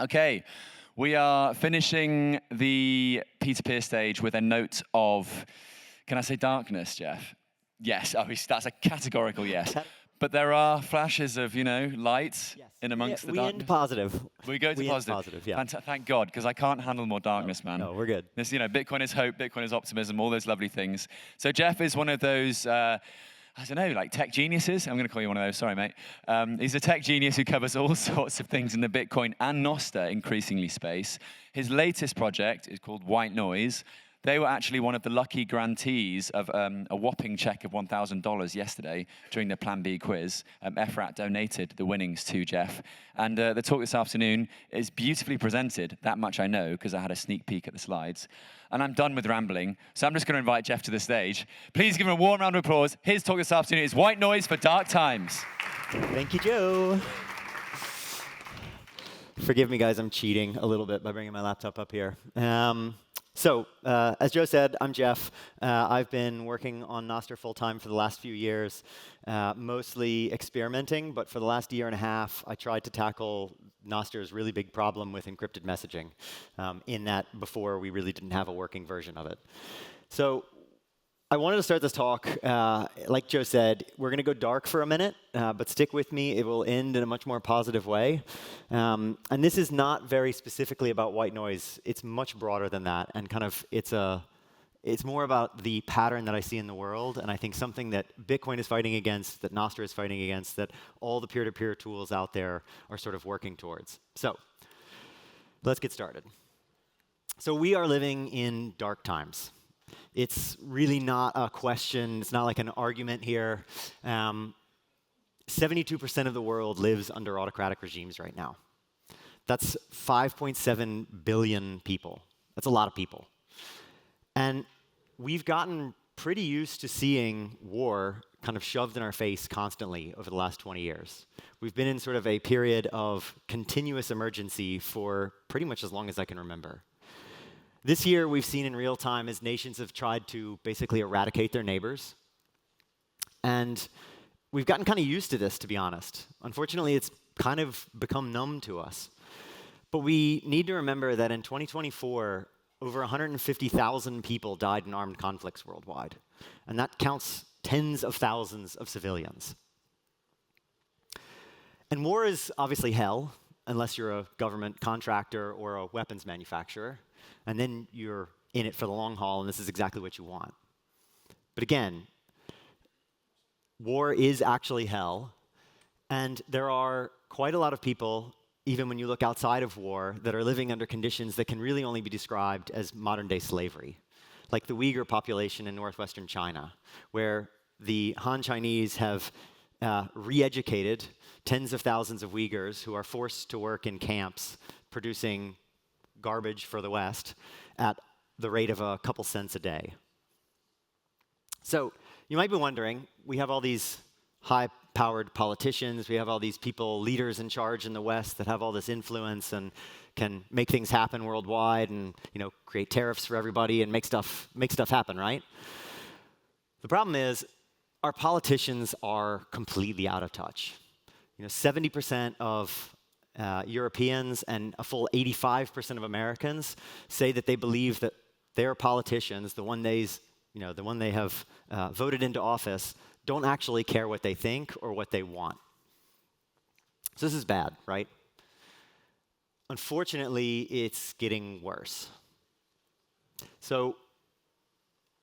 Okay, we are finishing the peer-to-peer stage with a note of, can I say darkness, Jeff? Yes, that's a categorical yes. But there are flashes of, light in amongst the we darkness. end positive. We go to we positive. End positive, yeah. Thank God, because I can't handle more darkness, man. No, we're good. This, Bitcoin is hope, Bitcoin is optimism, all those lovely things. So Jeff is one of those, I don't know, like tech geniuses. I'm going to call you one of those. Sorry, mate. He's a tech genius who covers all sorts of things in the Bitcoin and Nostr increasingly space. His latest project is called White Noise. They were actually one of the lucky grantees of a whopping check of $1,000 yesterday during the Plan B quiz. Efrat donated the winnings to Jeff. And the talk this afternoon is beautifully presented. That much I know, because I had a sneak peek at the slides. And I'm done with rambling, so I'm just going to invite Jeff to the stage. Please give him a warm round of applause. His talk this afternoon is White Noise for Dark Times. Thank you, Joe. Forgive me, guys, I'm cheating a little bit by bringing my laptop up here. So, as Joe said, I'm Jeff. I've been working on Nostr full-time for the last few years, mostly experimenting, but for the last year and a half, I tried to tackle Nostr's really big problem with encrypted messaging, in that before we really didn't have a working version of it. So, I wanted to start this talk, like Joe said, we're going to go dark for a minute, but stick with me. It will end in a much more positive way. And this is not very specifically about white noise. It's much broader than that, and kind of it's more about the pattern that I see in the world, and I think something that Bitcoin is fighting against, that Nostr is fighting against, that all the peer-to-peer tools out there are sort of working towards. So let's get started. So we are living in dark times. It's really not a question. It's not like an argument here. 72% of the world lives under autocratic regimes right now. That's 5.7 billion people. That's a lot of people. And we've gotten pretty used to seeing war kind of shoved in our face constantly over the last 20 years. We've been in sort of a period of continuous emergency for pretty much as long as I can remember. This year, we've seen in real time as nations have tried to basically eradicate their neighbors. And we've gotten kind of used to this, to be honest. Unfortunately, it's kind of become numb to us. But we need to remember that in 2024, over 150,000 people died in armed conflicts worldwide. And that counts tens of thousands of civilians. And war is obviously hell, unless you're a government contractor or a weapons manufacturer. And then you're in it for the long haul, and this is exactly what you want. But again, war is actually hell, and there are quite a lot of people, even when you look outside of war, that are living under conditions that can really only be described as modern-day slavery, like the Uyghur population in northwestern China, where the Han Chinese have re-educated tens of thousands of Uyghurs who are forced to work in camps producing garbage for the West at the rate of a couple cents a day. So you might be wondering, we have all these high-powered politicians, we have all these people, leaders in charge in the West that have all this influence and can make things happen worldwide and create tariffs for everybody and make stuff happen, right? The problem is our politicians are completely out of touch. 70% of Europeans and a full 85% of Americans say that they believe that their politicians, the one they have voted into office, don't actually care what they think or what they want. So this is bad, right? Unfortunately, it's getting worse. So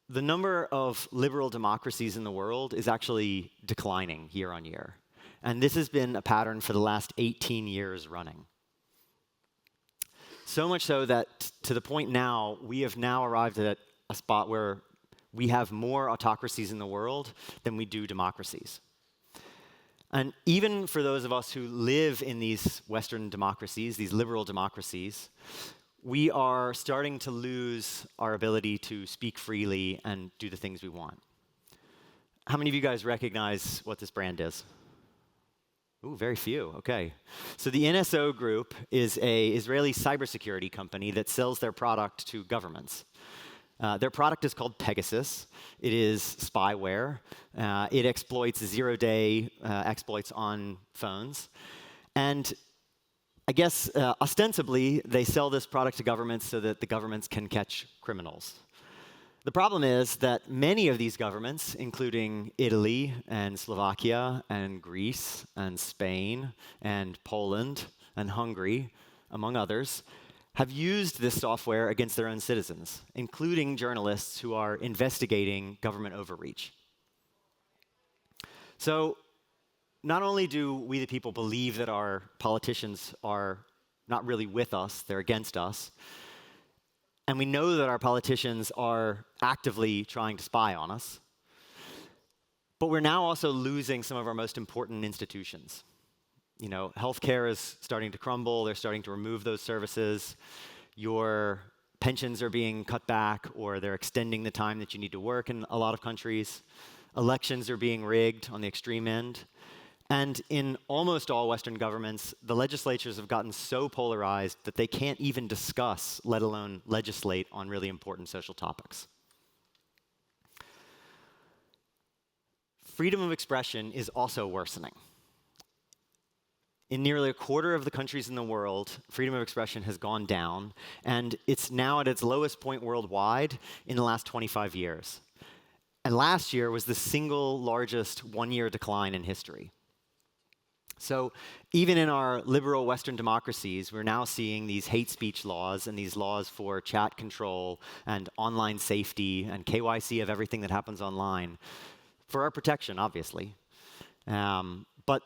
the number of liberal democracies in the world is actually declining year on year. And this has been a pattern for the last 18 years running. So much so that to the point now, we have now arrived at a spot where we have more autocracies in the world than we do democracies. And even for those of us who live in these Western democracies, these liberal democracies, we are starting to lose our ability to speak freely and do the things we want. How many of you guys recognize what this brand is? Ooh, very few. Okay. So the NSO Group is an Israeli cybersecurity company that sells their product to governments. Their product is called Pegasus. It is spyware. It exploits zero-day exploits on phones. And I guess ostensibly, they sell this product to governments so that the governments can catch criminals. The problem is that many of these governments, including Italy and Slovakia and Greece and Spain and Poland and Hungary, among others, have used this software against their own citizens, including journalists who are investigating government overreach. So not only do we the people believe that our politicians are not really with us, they're against us, and we know that our politicians are actively trying to spy on us, but we're now also losing some of our most important institutions. You know, healthcare is starting to crumble, they're starting to remove those services, your pensions are being cut back, or they're extending the time that you need to work in a lot of countries, elections are being rigged on the extreme end, and in almost all Western governments, the legislatures have gotten so polarized that they can't even discuss, let alone legislate, on really important social topics. Freedom of expression is also worsening. In nearly a quarter of the countries in the world, freedom of expression has gone down, and it's now at its lowest point worldwide in the last 25 years. And last year was the single largest one-year decline in history. So even in our liberal Western democracies, we're now seeing these hate speech laws and these laws for chat control and online safety and KYC of everything that happens online, for our protection, obviously. But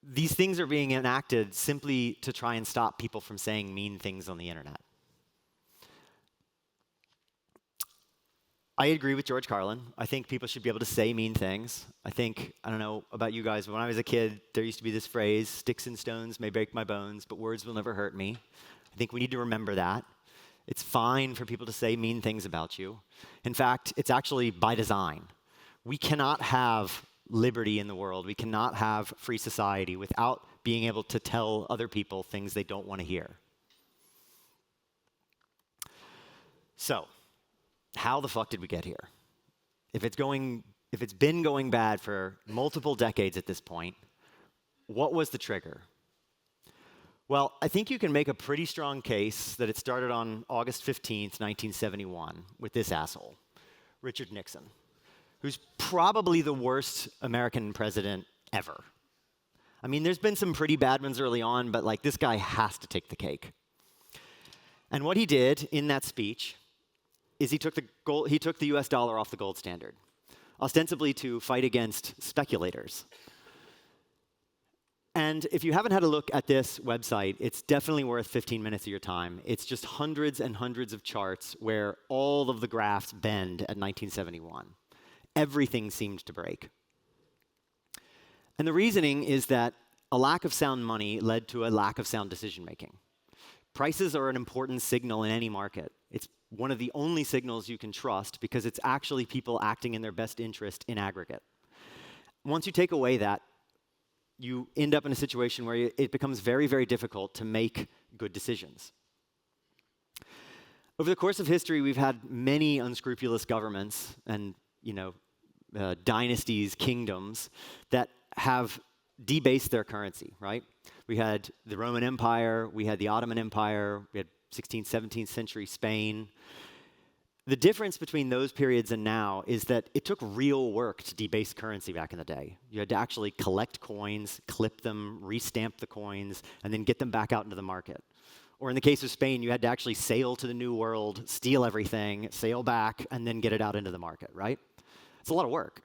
these things are being enacted simply to try and stop people from saying mean things on the internet. I agree with George Carlin. I think people should be able to say mean things. I think, I don't know about you guys, but when I was a kid, there used to be this phrase, sticks and stones may break my bones, but words will never hurt me. I think we need to remember that. It's fine for people to say mean things about you. In fact, it's actually by design. We cannot have liberty in the world. We cannot have free society without being able to tell other people things they don't want to hear. So, how the fuck did we get here? If it's been going bad for multiple decades at this point, what was the trigger? Well, I think you can make a pretty strong case that it started on August 15th, 1971, with this asshole, Richard Nixon, who's probably the worst American president ever. I mean, there's been some pretty bad ones early on, but like this guy has to take the cake. And what he did in that speech is he took the US dollar off the gold standard, ostensibly to fight against speculators. And if you haven't had a look at this website, it's definitely worth 15 minutes of your time. It's just hundreds and hundreds of charts where all of the graphs bend at 1971. Everything seemed to break. And the reasoning is that a lack of sound money led to a lack of sound decision making. Prices are an important signal in any market. It's one of the only signals you can trust because it's actually people acting in their best interest in aggregate. Once you take away that, you end up in a situation where it becomes very, very difficult to make good decisions. Over the course of history, we've had many unscrupulous governments and, dynasties, kingdoms that have debased their currency, right? We had the Roman Empire, we had the Ottoman Empire, we had 16th, 17th century Spain. The difference between those periods and now is that it took real work to debase currency back in the day. You had to actually collect coins, clip them, restamp the coins, and then get them back out into the market. Or in the case of Spain, you had to actually sail to the New World, steal everything, sail back, and then get it out into the market, right? It's a lot of work.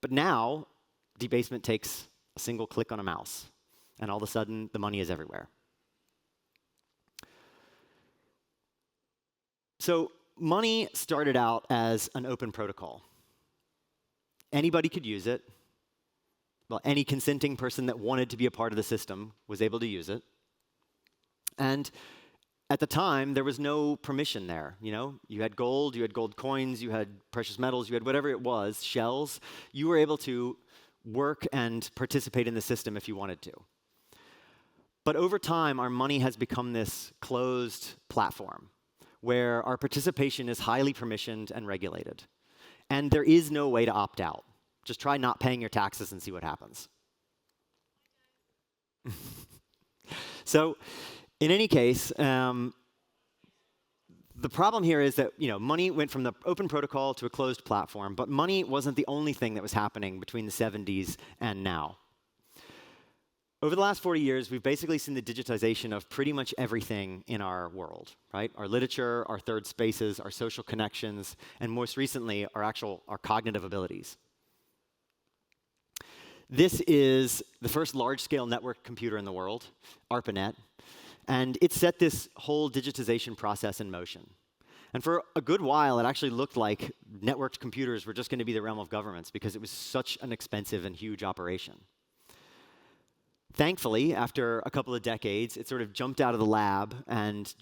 But now, debasement takes a single click on a mouse, and all of a sudden, the money is everywhere. So money started out as an open protocol. Anybody could use it. Well, any consenting person that wanted to be a part of the system was able to use it. And at the time, there was no permission there. You had gold coins, you had precious metals, you had whatever it was, shells. You were able to work and participate in the system if you wanted to. But over time, our money has become this closed platform where our participation is highly permissioned and regulated. And there is no way to opt out. Just try not paying your taxes and see what happens. So in any case, the problem here is that money went from the open protocol to a closed platform, but money wasn't the only thing that was happening between the 70s and now. Over the last 40 years, we've basically seen the digitization of pretty much everything in our world, right? Our literature, our third spaces, our social connections, and most recently, our cognitive abilities. This is the first large-scale network computer in the world, ARPANET, and it set this whole digitization process in motion. And for a good while, it actually looked like networked computers were just going to be the realm of governments because it was such an expensive and huge operation. Thankfully, after a couple of decades, it sort of jumped out of the lab and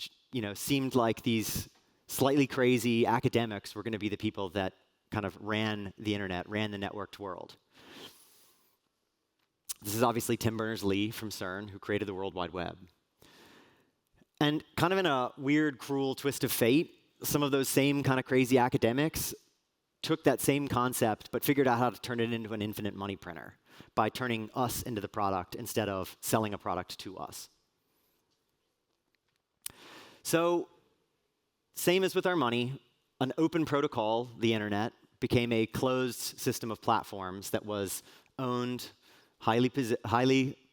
seemed like these slightly crazy academics were going to be the people that kind of ran the internet, ran the networked world. This is obviously Tim Berners-Lee from CERN, who created the World Wide Web. And kind of in a weird, cruel twist of fate, some of those same kind of crazy academics took that same concept but figured out how to turn it into an infinite money printer by turning us into the product instead of selling a product to us. So, same as with our money, an open protocol, the internet, became a closed system of platforms that was owned, highly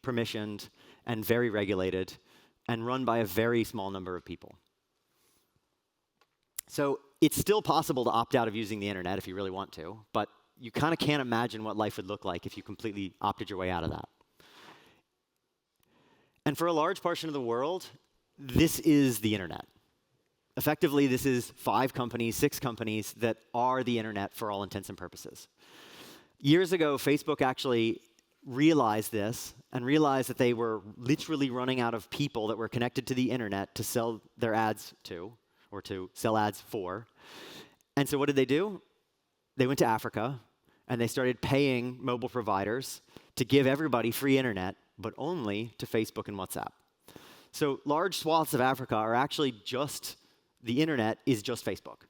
permissioned, and very regulated, and run by a very small number of people. So it's still possible to opt out of using the internet if you really want to, but you kind of can't imagine what life would look like if you completely opted your way out of that. And for a large portion of the world, this is the internet. Effectively, this is 5 companies, 6 companies that are the internet for all intents and purposes. Years ago, Facebook actually realized this and realized that they were literally running out of people that were connected to the internet to sell their ads to, or to sell ads for. And so what did they do? They went to Africa, and they started paying mobile providers to give everybody free internet, but only to Facebook and WhatsApp. So large swaths of Africa are actually the internet is just Facebook.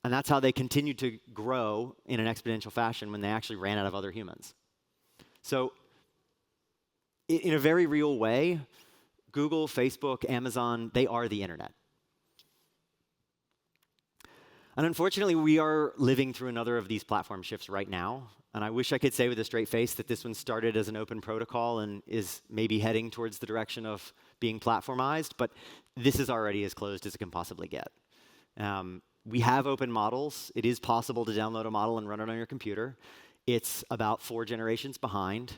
And that's how they continued to grow in an exponential fashion when they actually ran out of other humans. So in a very real way, Google, Facebook, Amazon, they are the internet. And unfortunately, we are living through another of these platform shifts right now. And I wish I could say with a straight face that this one started as an open protocol and is maybe heading towards the direction of being platformized, but this is already as closed as it can possibly get. We have open models. It is possible to download a model and run it on your computer. It's about 4 generations behind.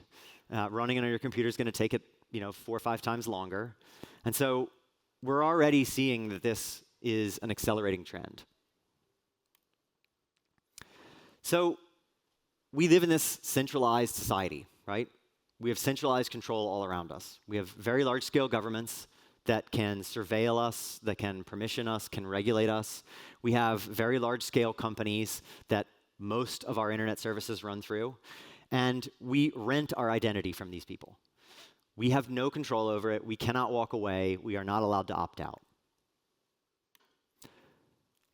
Running it on your computer is going to take it 4 or 5 times longer. And so we're already seeing that this is an accelerating trend. So we live in this centralized society, right? We have centralized control all around us. We have very large-scale governments that can surveil us, that can permission us, can regulate us. We have very large-scale companies that most of our internet services run through, and we rent our identity from these people. We have no control over it. We cannot walk away. We are not allowed to opt out.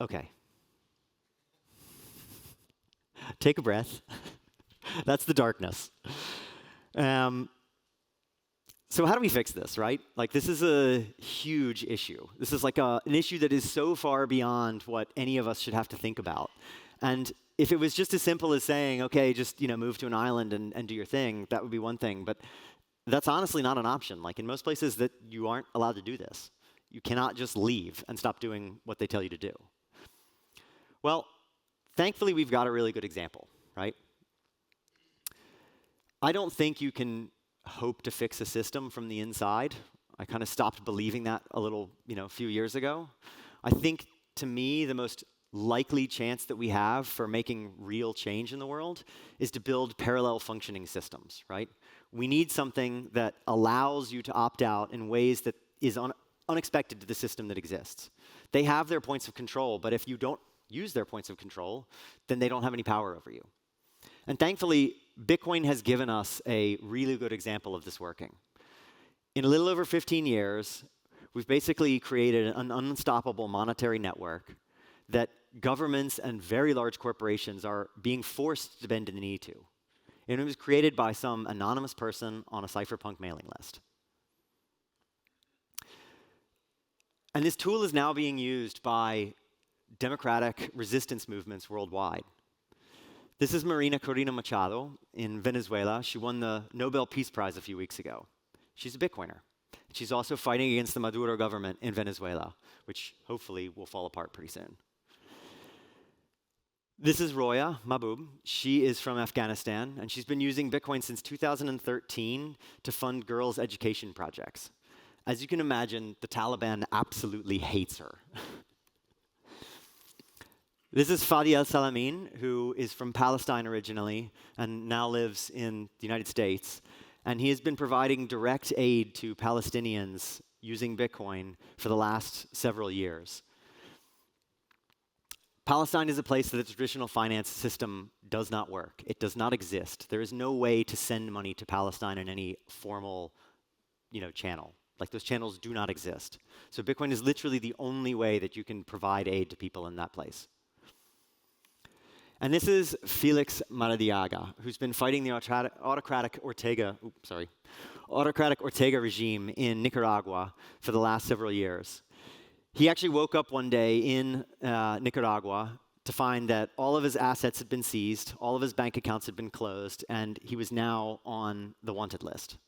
Okay. Take a breath. That's the darkness. So how do we fix this, right? Like, this is a huge issue. This is like an issue that is so far beyond what any of us should have to think about. And if it was just as simple as saying, okay, just move to an island and do your thing, that would be one thing. But that's honestly not an option. Like, in most places that you aren't allowed to do this. You cannot just leave and stop doing what they tell you to do. Well, thankfully, we've got a really good example, right? I don't think you can hope to fix a system from the inside. I kind of stopped believing that a few years ago. I think, to me, the most likely chance that we have for making real change in the world is to build parallel functioning systems, right? We need something that allows you to opt out in ways that is unexpected to the system that exists. They have their points of control, but if you don't use their points of control, then they don't have any power over you. And thankfully, Bitcoin has given us a really good example of this working. In a little over 15 years, we've basically created an unstoppable monetary network that governments and very large corporations are being forced to bend the knee to. And it was created by some anonymous person on a cypherpunk mailing list. And this tool is now being used by democratic resistance movements worldwide. This is Marina Corina Machado in Venezuela. She won the Nobel Peace Prize a few weeks ago. She's a Bitcoiner. She's also fighting against the Maduro government in Venezuela, which hopefully will fall apart pretty soon. This is Roya Mahbub. She is from Afghanistan, and she's been using Bitcoin since 2013 to fund girls' education projects. As you can imagine, the Taliban absolutely hates her. This is Fadi El-Salamin, who is from Palestine originally and now lives in the United States. And he has been providing direct aid to Palestinians using Bitcoin for the last several years. Palestine is a place that the traditional finance system does not work. It does not exist. There is no way to send money to Palestine in any formal, channel. Like, those channels do not exist. So Bitcoin is literally the only way that you can provide aid to people in that place. And this is Felix Maradiaga, who's been fighting the autocratic Ortega regime in Nicaragua for the last several years. He actually woke up one day in Nicaragua to find that all of his assets had been seized, all of his bank accounts had been closed, and he was now on the wanted list.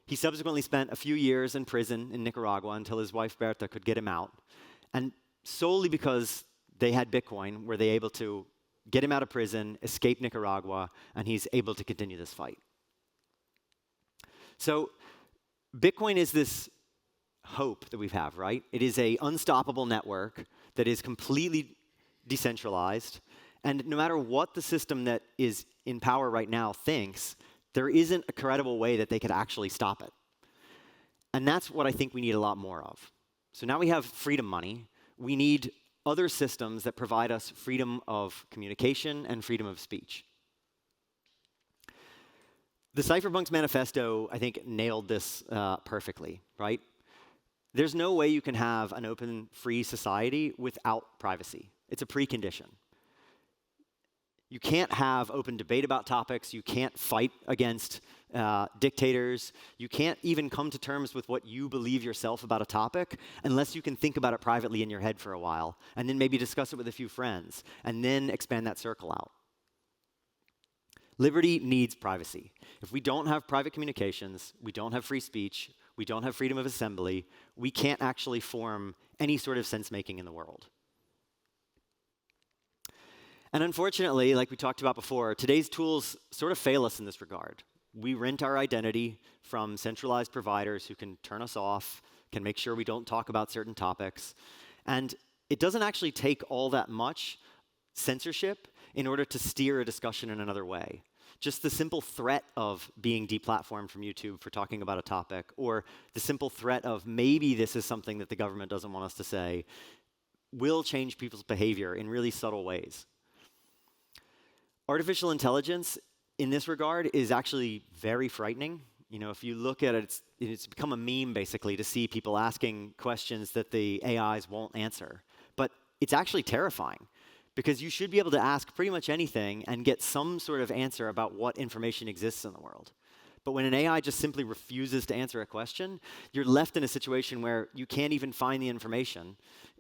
He subsequently spent a few years in prison in Nicaragua until his wife Berta could get him out. And solely because they had Bitcoin were they able to get him out of prison, escape Nicaragua, and he's able to continue this fight. So Bitcoin is this hope that we have, right? It is an unstoppable network that is completely decentralized, and no matter what the system that is in power right now thinks, there isn't a credible way that they could actually stop it. And that's what I think we need a lot more of. So now we have freedom money. We need other systems that provide us freedom of communication and freedom of speech. The Cypherpunks Manifesto, I think, nailed this perfectly, right? There's no way you can have an open, free society without privacy. It's a precondition. You can't have open debate about topics. You can't fight against dictators. You can't even come to terms with what you believe yourself about a topic unless you can think about it privately in your head for a while, and then maybe discuss it with a few friends, and then expand that circle out. Liberty needs privacy. If we don't have private communications, we don't have free speech, we don't have freedom of assembly, we can't actually form any sort of sense-making in the world. And unfortunately, like we talked about before, today's tools sort of fail us in this regard. We rent our identity from centralized providers who can turn us off, can make sure we don't talk about certain topics. And it doesn't actually take all that much censorship in order to steer a discussion in another way. Just the simple threat of being deplatformed from YouTube for talking about a topic, or the simple threat of maybe this is something that the government doesn't want us to say, will change people's behavior in really subtle ways. Artificial intelligence in this regard is actually very frightening. If you look at it, it's become a meme basically to see people asking questions that the AIs won't answer. But it's actually terrifying because you should be able to ask pretty much anything and get some sort of answer about what information exists in the world. But when an AI just simply refuses to answer a question, you're left in a situation where you can't even find the information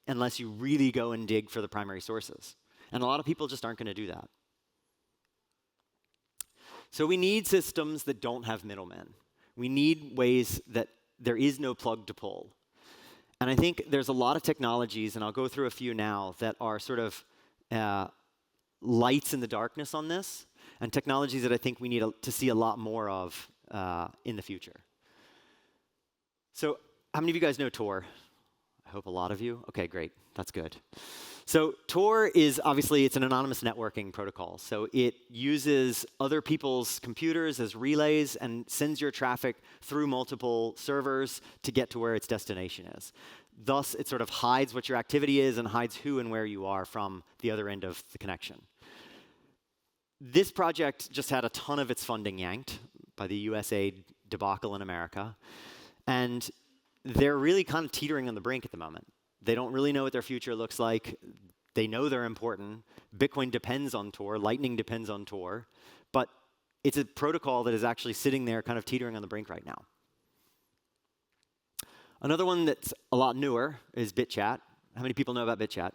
unless you really go and dig for the primary sources. And a lot of people just aren't going to do that. So we need systems that don't have middlemen. We need ways that there is no plug to pull. And I think there's a lot of technologies, and I'll go through a few now, that are sort of lights in the darkness on this, and technologies that I think we need to see a lot more of in the future. So how many of you guys know Tor? I hope a lot of you. OK, great. That's good. So Tor is obviously, it's an anonymous networking protocol. So it uses other people's computers as relays and sends your traffic through multiple servers to get to where its destination is. Thus, it sort of hides what your activity is and hides who and where you are from the other end of the connection. This project just had a ton of its funding yanked by the USAID debacle in America. And they're really kind of teetering on the brink at the moment. They don't really know what their future looks like. They know they're important. Bitcoin depends on Tor. Lightning depends on Tor. But it's a protocol that is actually sitting there kind of teetering on the brink right now. Another one that's a lot newer is BitChat. How many people know about BitChat?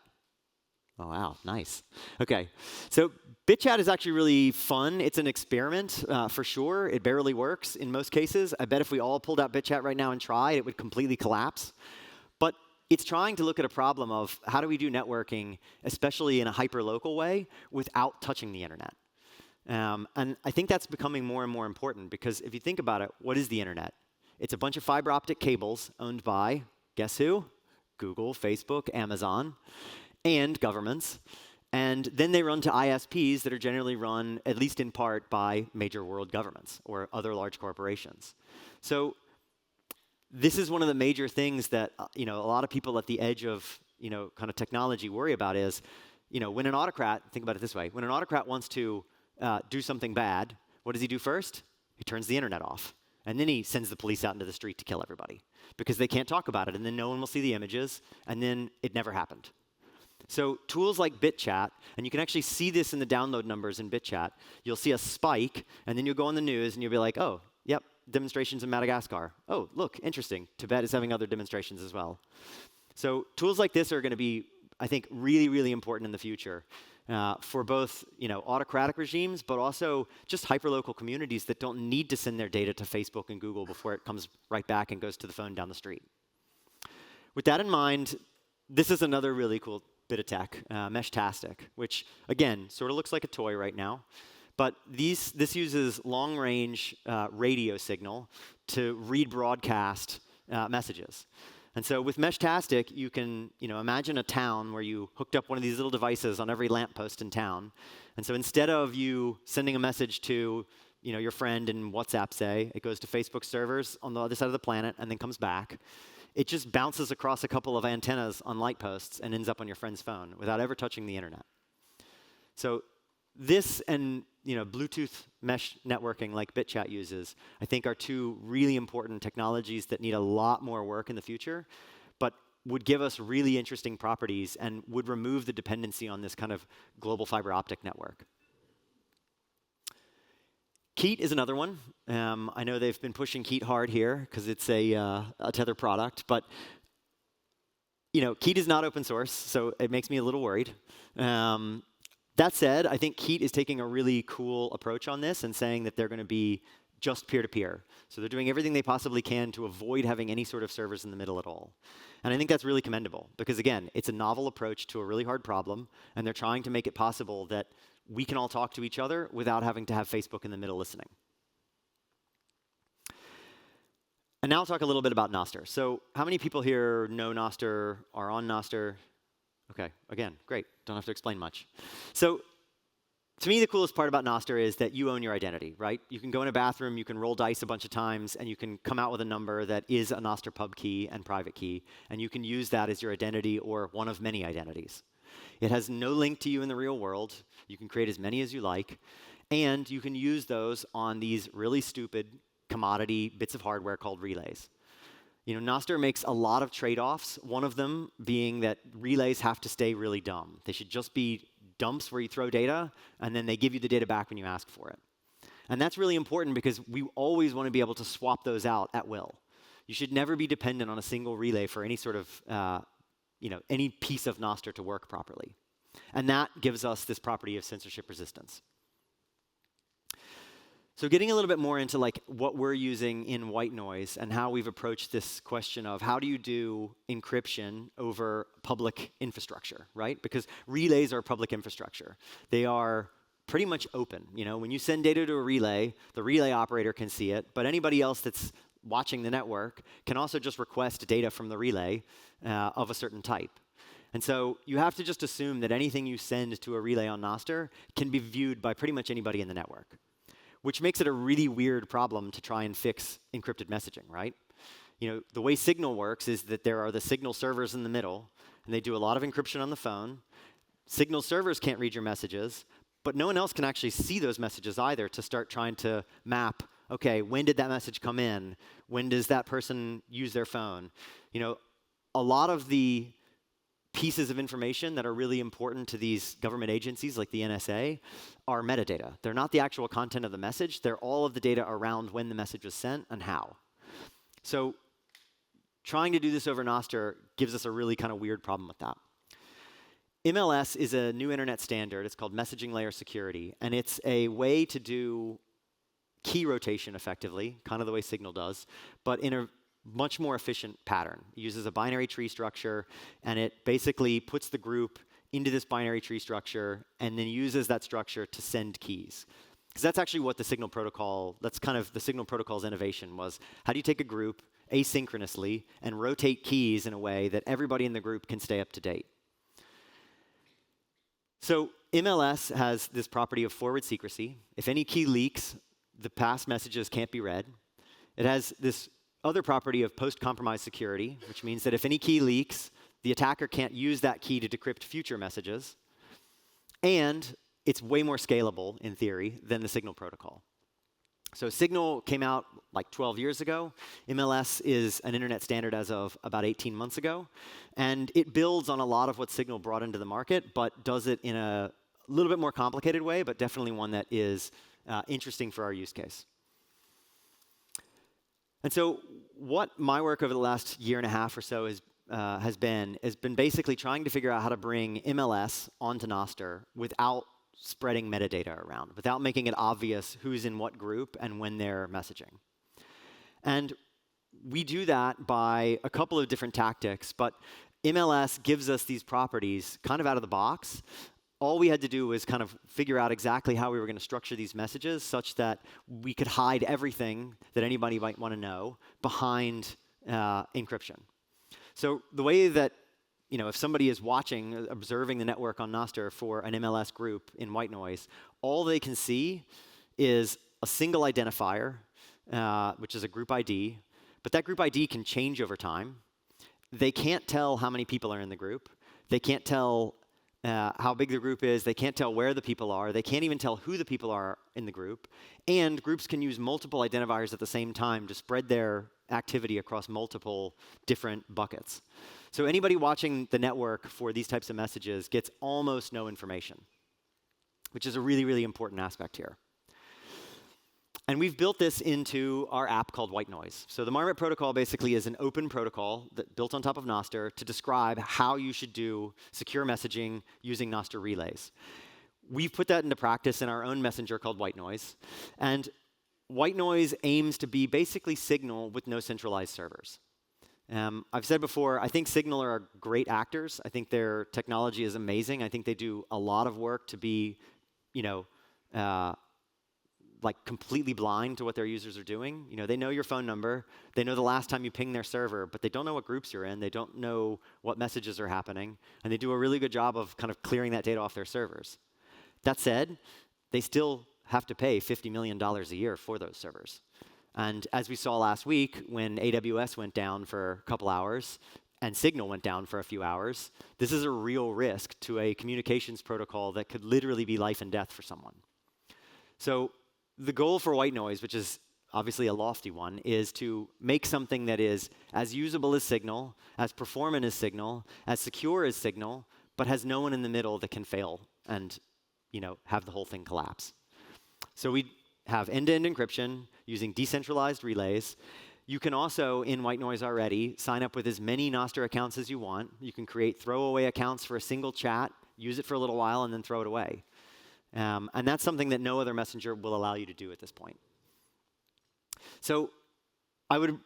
Oh, wow, nice. OK, so BitChat is actually really fun. It's an experiment, for sure. It barely works in most cases. I bet if we all pulled out BitChat right now and tried, it would completely collapse. But it's trying to look at a problem of how do we do networking, especially in a hyper-local way, without touching the internet. And I think that's becoming more and more important, because if you think about it, what is the internet? It's a bunch of fiber optic cables owned by, guess who? Google, Facebook, Amazon, and governments. And then they run to ISPs that are generally run, at least in part, by major world governments or other large corporations. So this is one of the major things that a lot of people at the edge of kind of technology worry about is, when an autocrat, think about it this way, when an autocrat wants to do something bad, what does he do first? He turns the internet off. And then he sends the police out into the street to kill everybody, because they can't talk about it, and then no one will see the images, and then it never happened. So tools like BitChat, and you can actually see this in the download numbers in BitChat. You'll see a spike, and then you'll go on the news, and you'll be like, oh, yep, demonstrations in Madagascar. Oh, look, interesting. Tibet is having other demonstrations as well. So tools like this are going to be, I think, really, really important in the future for both autocratic regimes, but also just hyperlocal communities that don't need to send their data to Facebook and Google before it comes right back and goes to the phone down the street. With that in mind, this is another really cool bit of tech, Meshtastic, which, again, sort of looks like a toy right now. But this uses long-range radio signal to read broadcast messages. And so with Meshtastic, you can imagine a town where you hooked up one of these little devices on every lamppost in town. And so instead of you sending a message to your friend in WhatsApp, say, it goes to Facebook servers on the other side of the planet and then comes back. It just bounces across a couple of antennas on light posts and ends up on your friend's phone without ever touching the internet. So this and Bluetooth mesh networking like BitChat uses, I think, are two really important technologies that need a lot more work in the future, but would give us really interesting properties and would remove the dependency on this kind of global fiber optic network. Keat is another one. I know they've been pushing Keat hard here because it's a Tether product, but Keat is not open source, so it makes me a little worried. That said, I think Keat is taking a really cool approach on this and saying that they're going to be just peer-to-peer. So they're doing everything they possibly can to avoid having any sort of servers in the middle at all. And I think that's really commendable because, again, it's a novel approach to a really hard problem, and they're trying to make it possible that we can all talk to each other without having to have Facebook in the middle listening. And now I'll talk a little bit about Nostr. So how many people here know Nostr, are on Nostr? OK, again, great. Don't have to explain much. So to me, the coolest part about Nostr is that you own your identity, right? You can go in a bathroom, you can roll dice a bunch of times, and you can come out with a number that is a Nostr pub key and private key, and you can use that as your identity or one of many identities. It has no link to you in the real world. You can create as many as you like, and you can use those on these really stupid commodity bits of hardware called relays. Nostr makes a lot of trade-offs, one of them being that relays have to stay really dumb. They should just be dumps where you throw data, and then they give you the data back when you ask for it. And that's really important because we always want to be able to swap those out at will. You should never be dependent on a single relay for any sort of, any piece of Nostr to work properly. And that gives us this property of censorship resistance. So getting a little bit more into what we're using in white noise and how we've approached this question of how do you do encryption over public infrastructure, right? Because relays are public infrastructure. They are pretty much open. When you send data to a relay, the relay operator can see it, but anybody else that's watching the network can also just request data from the relay of a certain type. And so you have to just assume that anything you send to a relay on Nostr can be viewed by pretty much anybody in the network, which makes it a really weird problem to try and fix encrypted messaging, right? The way Signal works is that there are the Signal servers in the middle, and they do a lot of encryption on the phone. Signal servers can't read your messages, but no one else can actually see those messages either to start trying to map, OK, when did that message come in? When does that person use their phone? A lot of the pieces of information that are really important to these government agencies like the NSA are metadata. They're not the actual content of the message. They're all of the data around when the message was sent and how. So trying to do this over Nostr gives us a really kind of weird problem with that. MLS is a new internet standard. It's called messaging layer security, and it's a way to do key rotation effectively, kind of the way Signal does, but in a much more efficient pattern. It uses a binary tree structure, and it basically puts the group into this binary tree structure and then uses that structure to send keys. Because that's actually what the Signal protocol, that's kind of the Signal protocol's innovation was, how do you take a group asynchronously and rotate keys in a way that everybody in the group can stay up to date? So MLS has this property of forward secrecy. If any key leaks, the past messages can't be read. It has this other property of post-compromise security, which means that if any key leaks, the attacker can't use that key to decrypt future messages. And it's way more scalable, in theory, than the Signal protocol. So Signal came out like 12 years ago. MLS is an internet standard as of about 18 months ago. And it builds on a lot of what Signal brought into the market, but does it in a little bit more complicated way, but definitely one that is interesting for our use case. And so what my work over the last year and a half or so has been basically trying to figure out how to bring MLS onto Nostr without spreading metadata around, without making it obvious who's in what group and when they're messaging. And we do that by a couple of different tactics, but MLS gives us these properties kind of out of the box. All we had to do was kind of figure out exactly how we were going to structure these messages such that we could hide everything that anybody might want to know behind encryption. So the way that, if somebody is watching, observing the network on Nostr for an MLS group in white noise, all they can see is a single identifier, which is a group ID, but that group ID can change over time. They can't tell how many people are in the group. They can't tell how big the group is. They can't tell where the people are. They can't even tell who the people are in the group. And groups can use multiple identifiers at the same time to spread their activity across multiple different buckets. So anybody watching the network for these types of messages gets almost no information, which is a really, really important aspect here. And we've built this into our app called White Noise. So the Marmot protocol basically is an open protocol that built on top of Nostr to describe how you should do secure messaging using Nostr relays. We've put that into practice in our own messenger called White Noise. And White Noise aims to be basically Signal with no centralized servers. I've said before, I think Signal are great actors. I think their technology is amazing. I think they do a lot of work to be, like completely blind to what their users are doing. They know your phone number. They know the last time you pinged their server, but they don't know what groups you're in. They don't know what messages are happening. And they do a really good job of kind of clearing that data off their servers. That said, they still have to pay $50 million a year for those servers. And as we saw last week, when AWS went down for a couple hours and Signal went down for a few hours, this is a real risk to a communications protocol that could literally be life and death for someone. So the goal for White Noise, which is obviously a lofty one, is to make something that is as usable as Signal, as performant as Signal, as secure as Signal, but has no one in the middle that can fail and have the whole thing collapse. So we have end-to-end encryption using decentralized relays. You can also, in White Noise already, sign up with as many Nostr accounts as you want. You can create throwaway accounts for a single chat, use it for a little while, and then throw it away. And that's something that no other messenger will allow you to do at this point. So I would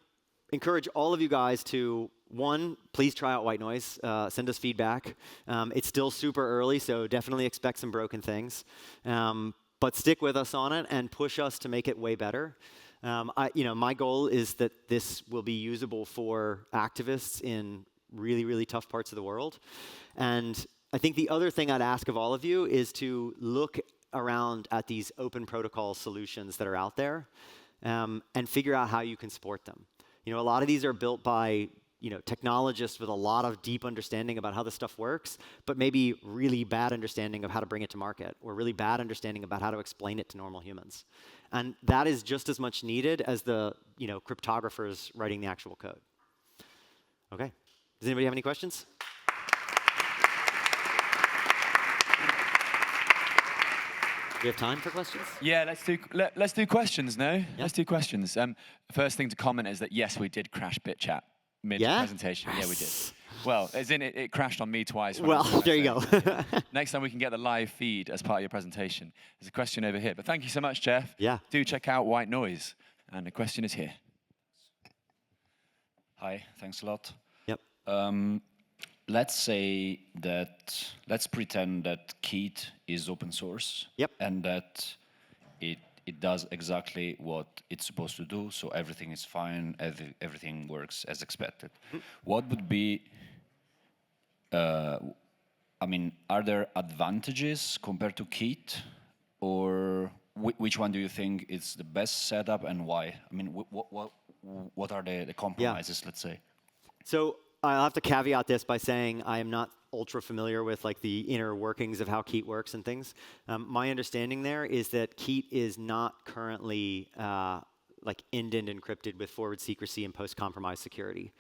encourage all of you guys to, one, please try out White Noise. Send us feedback. It's still super early, so definitely expect some broken things. But stick with us on it and push us to make it way better. My goal is that this will be usable for activists in really, really tough parts of the world. And I think the other thing I'd ask of all of you is to look around at these open protocol solutions that are out there and figure out how you can support them. A lot of these are built by technologists with a lot of deep understanding about how this stuff works, but maybe really bad understanding of how to bring it to market, or really bad understanding about how to explain it to normal humans. And that is just as much needed as the cryptographers writing the actual code. Okay. Does anybody have any questions? Do we have time for questions? Yeah, let's do questions, no? Yeah. Let's do questions. First thing to comment is that, yes, we did crash BitChat. mid-presentation. Yeah, we did. Well, as in it crashed on me twice. When I was Well, trying to there you say. go. Next time we can get the live feed as part of your presentation. There's a question over here. But thank you so much, Jeff. Yeah. Do check out White Noise. And the question is here. Hi, thanks a lot. Yep. Let's pretend that Keat is open source. Yep. And that it does exactly what it's supposed to do, so everything is fine, everything works as expected. What would be, are there advantages compared to Keat, or which one do you think is the best setup and why? I mean, what are the compromises, let's say? So I'll have to caveat this by saying I am not ultra familiar with like the inner workings of how Keat works and things. My understanding there is that Keat is not currently like end-to-end encrypted with forward secrecy and post-compromise security.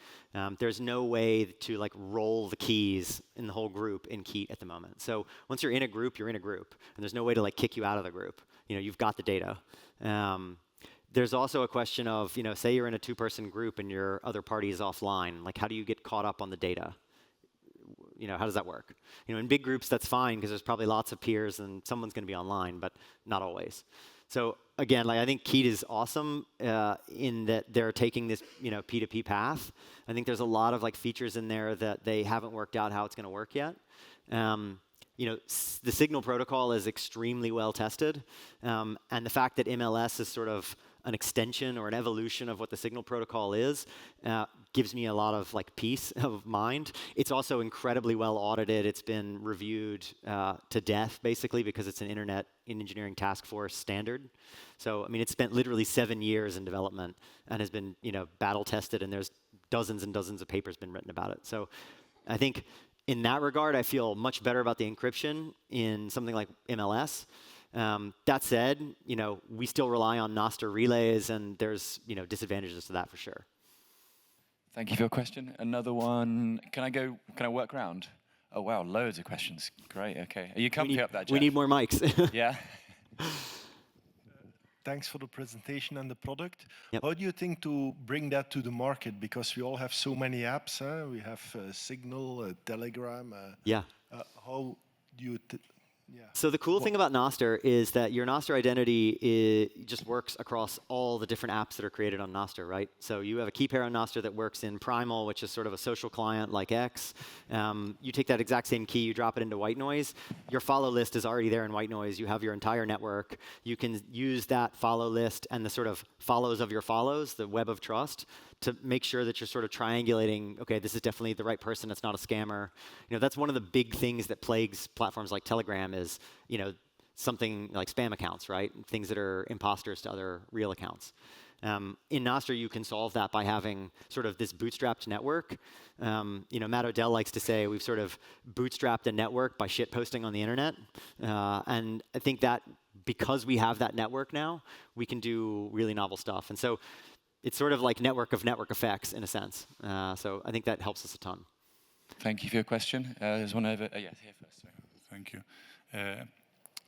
There's no way to like roll the keys in the whole group in Keat at the moment. So once you're in a group, you're in a group, and there's no way to like kick you out of the group. You know, you've got the data. There's also a question of, you know, say you're in a two-person group and your other party is offline. Like, how do you get caught up on the data? You know, how does that work? You know, in big groups, that's fine because there's probably lots of peers and someone's going to be online, but not always. So again, like I think Keat is awesome in that they're taking this, you know, P2P path. I think there's a lot of like features in there that they haven't worked out how it's going to work yet. You know, the Signal protocol is extremely well tested, and the fact that MLS is sort of an extension or an evolution of what the Signal protocol is gives me a lot of like peace of mind. It's also incredibly well audited. It's been reviewed to death, basically, because it's an Internet Engineering Task Force standard. So, I mean, it's spent literally 7 years in development and has been, you know, battle tested, and there's dozens and dozens of papers been written about it. So, I think in that regard, I feel much better about the encryption in something like MLS. That said, you know, we still rely on Nostr relays, and there's, you know, disadvantages to that for sure. Thank you for your question. Another one. Can I work around? Oh, wow, loads of questions. Great, okay. Are you comfy up there, Jeff? We need more mics. Yeah? Thanks for the presentation and the product. Yep. How do you think to bring that to the market? Because we all have so many apps. We have Signal, Telegram. Yeah. How do you... So the cool thing about Nostr is that your Nostr identity just works across all the different apps that are created on Nostr, right? So you have a key pair on Nostr that works in Primal, which is sort of a social client like X. You take that exact same key, you drop it into White Noise. Your follow list is already there in White Noise. You have your entire network. You can use that follow list and the sort of follows of your follows, the web of trust, to make sure that you're sort of triangulating, okay, this is definitely the right person, it's not a scammer. You know, that's one of the big things that plagues platforms like Telegram is, you know, something like spam accounts, right? Things that are imposters to other real accounts. In Nostr, you can solve that by having sort of this bootstrapped network. You know, Matt Odell likes to say we've sort of bootstrapped a network by shitposting on the internet. And I think that because we have that network now, we can do really novel stuff. And so it's sort of like network of network effects in a sense. So I think that helps us a ton. Thank you for your question. There's one over. Yes, here first. Sorry. Thank you.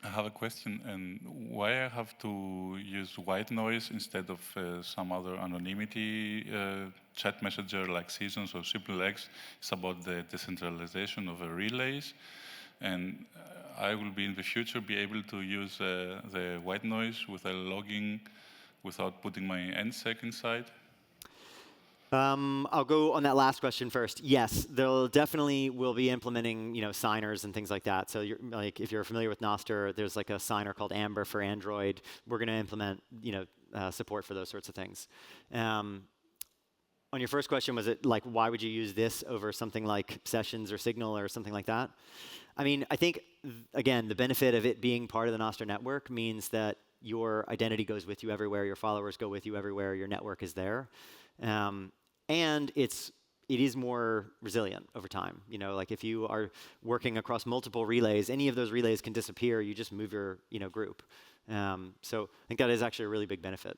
I have a question, and why I have to use White Noise instead of some other anonymity chat messenger like Seasons or SimpleX? It's about the decentralization of relays, and I will be in the future be able to use the White Noise with a logging without putting my NSEC inside? I'll go on that last question first. Yes, they'll definitely will be implementing, you know, signers and things like that. So you're, like, if you're familiar with Nostr, there's like a signer called Amber for Android. We're going to implement, you know, support for those sorts of things. On your first question, was it like, why would you use this over something like Sessions or Signal or something like that? I mean, I think, again, the benefit of it being part of the Nostr network means that your identity goes with you everywhere, your followers go with you everywhere, your network is there. And it is more resilient over time. You know, like if you are working across multiple relays, any of those relays can disappear, you just move your, you know, group. So I think that is actually a really big benefit.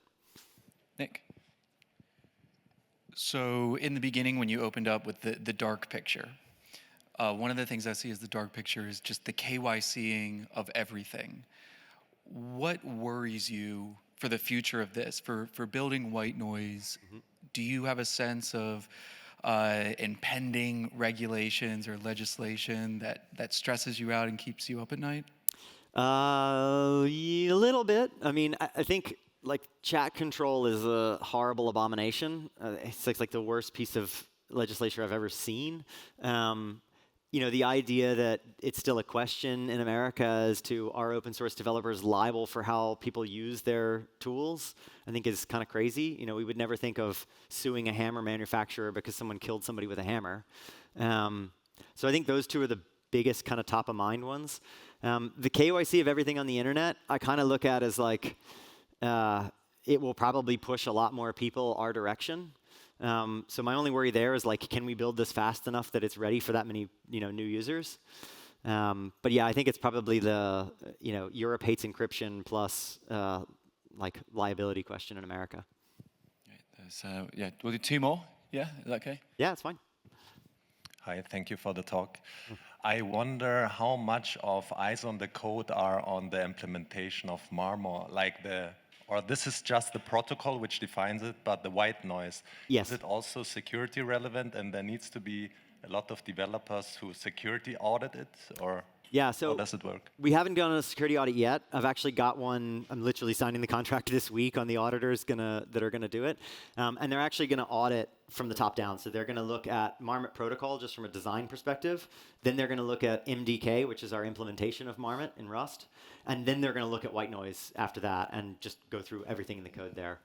Nick? So in the beginning, when you opened up with the dark picture, one of the things I see as the dark picture is just the KYCing of everything. What worries you for the future of this, for building White Noise? Mm-hmm. Do you have a sense of impending regulations or legislation that stresses you out and keeps you up at night? A little bit. I mean, I think like chat control is a horrible abomination. It's like the worst piece of legislation I've ever seen. You know, the idea that it's still a question in America as to are open source developers liable for how people use their tools, I think is kind of crazy. You know, we would never think of suing a hammer manufacturer because someone killed somebody with a hammer. So I think those two are the biggest kind of top of mind ones. The KYC of everything on the internet, I kind of look at as like, it will probably push a lot more people our direction. So my only worry there is like, can we build this fast enough that it's ready for that many, new users? But yeah, I think it's probably the, Europe hates encryption plus like liability question in America. Yeah, we'll do two more. Yeah, is that okay? Yeah, it's fine. Hi, thank you for the talk. I wonder how much of eyes on the code are on the implementation of Marmor, or this is just the protocol which defines it, but the white noise. Yes. Is it also security relevant, and there needs to be a lot of developers who security audit it, or yeah, so how does it work? We haven't done a security audit yet. I've actually got one. I'm literally signing the contract this week on the auditors that are gonna do it, and they're actually gonna audit from the top down. So they're gonna look at Marmot protocol just from a design perspective. Then they're gonna look at MDK, which is our implementation of Marmot in Rust, and then they're gonna look at white noise after that and just go through everything in the code there.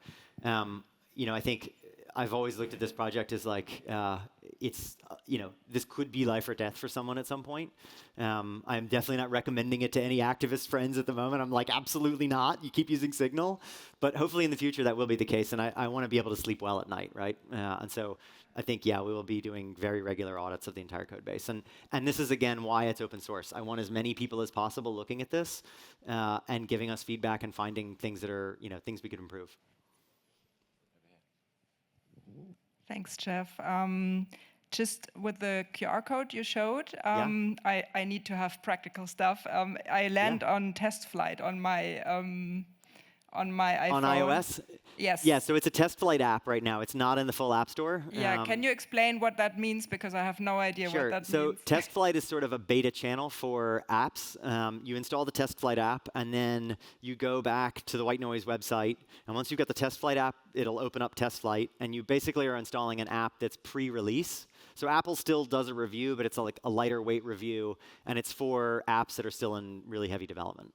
I think I've always looked at this project as like, this could be life or death for someone at some point. I'm definitely not recommending it to any activist friends at the moment. I'm like, absolutely not. You keep using Signal. But hopefully in the future that will be the case. And I want to be able to sleep well at night, right? And so I think, yeah, we will be doing very regular audits of the entire code base. And this is, again, why it's open source. I want as many people as possible looking at this and giving us feedback and finding things that are, things we could improve. Thanks, Jeff. Just with the QR code you showed, I need to have practical stuff. I land on test flight on my iPhone. On iOS? Yes. Yeah, so it's a test flight app right now. It's not in the full App Store. Yeah, can you explain what that means? Because I have no idea what that means. So test flight is sort of a beta channel for apps. You install the test flight app, and then you go back to the White Noise website. And once you've got the test flight app, it'll open up test flight, and you basically are installing an app that's pre-release. So Apple still does a review, but it's like a lighter weight review, and it's for apps that are still in really heavy development.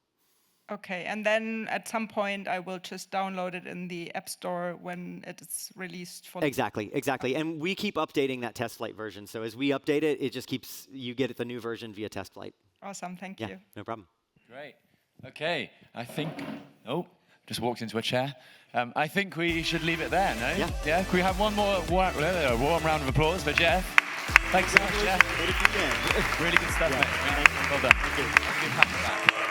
Okay, and then at some point I will just download it in the App Store when it's released fully. Exactly. And we keep updating that test flight version. So as we update it, it just keeps, you get the new version via test flight. Awesome, thank you. No problem. Great. Okay, I think, just walked into a chair. I think we should leave it there, no? Yeah. Can we have one more warm round of applause for Jeff? Thanks so much, Jeff. Really good stuff, mate. Well done. Thank you.